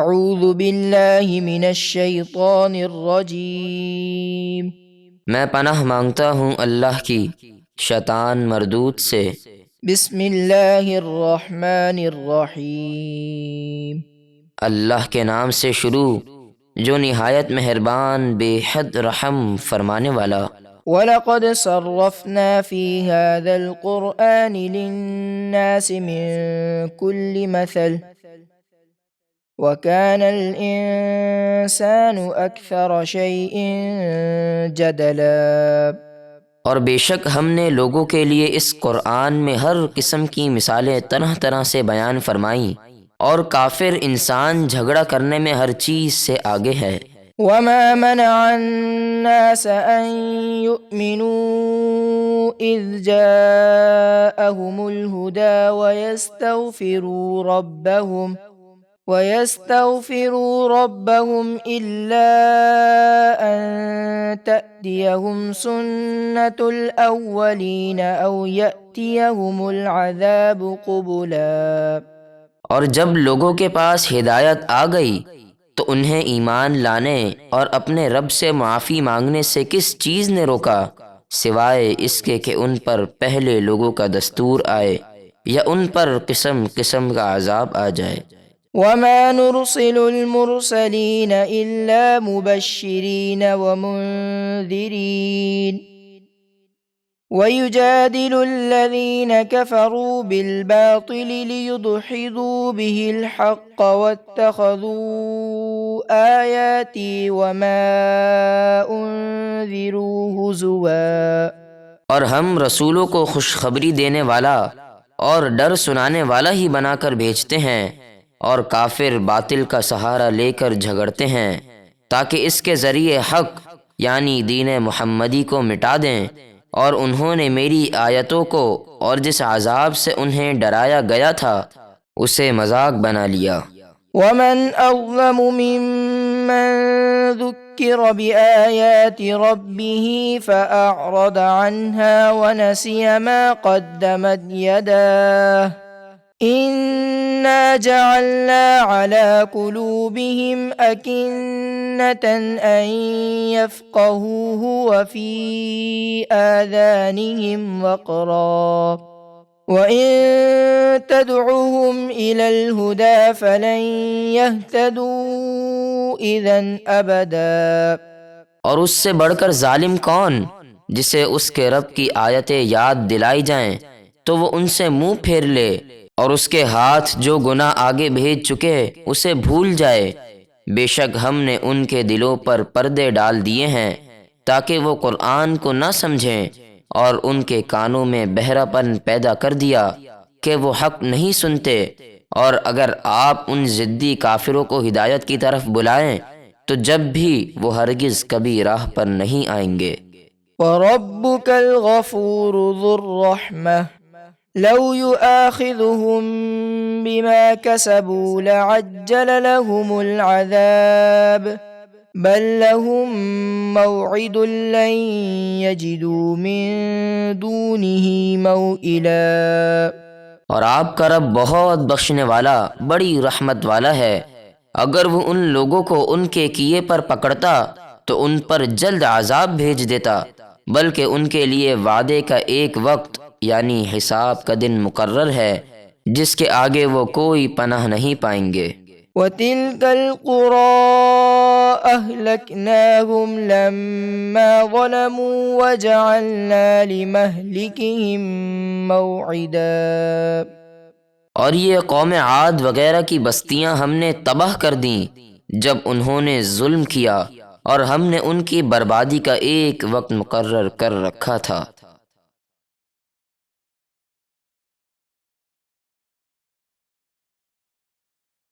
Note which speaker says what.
Speaker 1: اعوذ باللہ من الشیطان الرجیم۔
Speaker 2: میں پناہ مانگتا ہوں اللہ کی شیطان مردود سے۔
Speaker 1: بسم اللہ الرحمن الرحیم۔
Speaker 2: اللہ کے نام سے شروع جو نہایت مہربان بے حد رحم فرمانے والا۔
Speaker 1: وَلَقَدْ صَرَّفْنَا فِي هَذَا الْقُرْآنِ لِلنَّاسِ مِن كُلِّ مَثَلٍ وَكَانَ الْإِنسَانُ أَكْثَرَ شَيْءٍ جَدَلًا۔
Speaker 2: اور بے شک ہم نے لوگوں کے لیے اس قرآن میں ہر قسم کی مثالیں طرح طرح سے بیان فرمائیں، اور کافر انسان جھگڑا کرنے میں ہر چیز سے آگے ہے۔
Speaker 1: وَمَا مَنَعَ النَّاسَ أَن يُؤْمِنُوا إِذْ جَاءَهُمُ الْهُدَى وَيَسْتَغْفِرُوا رَبَّهُمْ إِلَّا أَن تَأْتِيَهُمْ سُنَّةُ الْأَوَّلِينَ أَوْ يَأْتِيَهُمُ الْعَذَابُ قُبُلًا۔
Speaker 2: اور جب لوگوں کے پاس ہدایت آ گئی تو انہیں ایمان لانے اور اپنے رب سے معافی مانگنے سے کس چیز نے روکا، سوائے اس کے کہ ان پر پہلے لوگوں کا دستور آئے یا ان پر قسم قسم کا عذاب آ جائے۔
Speaker 1: وَمَا نُرْسِلُ الْمُرْسَلِينَ إِلَّا مُبَشِّرِينَ وَمُنذِرِينَ وَيُجَادِلُ الَّذِينَ كَفَرُوا بِالْبَاطِلِ لِيُدْحِضُوا بِهِ الْحَقَّ وَاتَّخَذُوا آيَاتِي وَمَا أُنذِرُوا هُزُوًا۔
Speaker 2: اور ہم رسولوں کو خوشخبری دینے والا اور ڈر سنانے والا ہی بنا کر بھیجتے ہیں، اور کافر باطل کا سہارا لے کر جھگڑتے ہیں تاکہ اس کے ذریعے حق یعنی دین محمدی کو مٹا دیں، اور انہوں نے میری آیتوں کو اور جس عذاب سے انہیں ڈرایا گیا تھا اسے مذاق بنا لیا۔
Speaker 1: وَمَنْ أَظْلَمُ مِمَّنْ ذُكِّرَ بِآيَاتِ رَبِّهِ فَأَعْرَضَ عَنْهَا وَنَسِيَ مَا قَدَّمَتْ يَدَاهُ إِنَّا جَعَلْنَا عَلَى قُلُوبِهِمْ أَكِنَّةً أَن يَفْقَهُوهُ وَفِي آذَانِهِمْ وَقْرًا وَإِن تَدْعُهُمْ إِلَى الْهُدَى فَلَن يَهْتَدُوا إِذًا أَبَدًا۔
Speaker 2: اور اس سے بڑھ کر ظالم کون جسے اس کے رب کی آیتیں یاد دلائی جائیں تو وہ ان سے منہ پھیر لے، اور اس کے ہاتھ جو گناہ آگے بھیج چکے اسے بھول جائے۔ بے شک ہم نے ان کے دلوں پر پردے ڈال دیے ہیں تاکہ وہ قرآن کو نہ سمجھیں، اور ان کے کانوں میں بہرا پن پیدا کر دیا کہ وہ حق نہیں سنتے، اور اگر آپ ان ضدی کافروں کو ہدایت کی طرف بلائیں تو جب بھی وہ ہرگز کبھی راہ پر نہیں آئیں گے۔
Speaker 1: وَرَبُّكَ الْغَفُورُ ذُو الرَّحْمَةِ لَوْ يُؤَاخِذُهُم بِمَا كَسَبُوا لَعَجَّلَ لَهُمُ الْعَذَابَ بَل لَّهُم مَّوْعِدٌ لَّن يَجِدُوا مِن دُونِهِ مَوْئِلًا۔
Speaker 2: اور آپ کا رب بہت بخشنے والا بڑی رحمت والا ہے، اگر وہ ان لوگوں کو ان کے کیے پر پکڑتا تو ان پر جلد عذاب بھیج دیتا، بلکہ ان کے لیے وعدے کا ایک وقت یعنی حساب کا دن مقرر ہے جس کے آگے وہ کوئی پناہ نہیں پائیں گے۔
Speaker 1: وَتِلْكَ الْقُرَىٰ أَهْلَكْنَاهُمْ لَمَّا ظَلَمُوا وَجَعَلْنَا لِمَهْلِكِهِم مَّوْعِدًا۔
Speaker 2: اور یہ قوم عاد وغیرہ کی بستیاں ہم نے تباہ کر دیں جب انہوں نے ظلم کیا، اور ہم نے ان کی بربادی کا ایک وقت مقرر کر رکھا تھا۔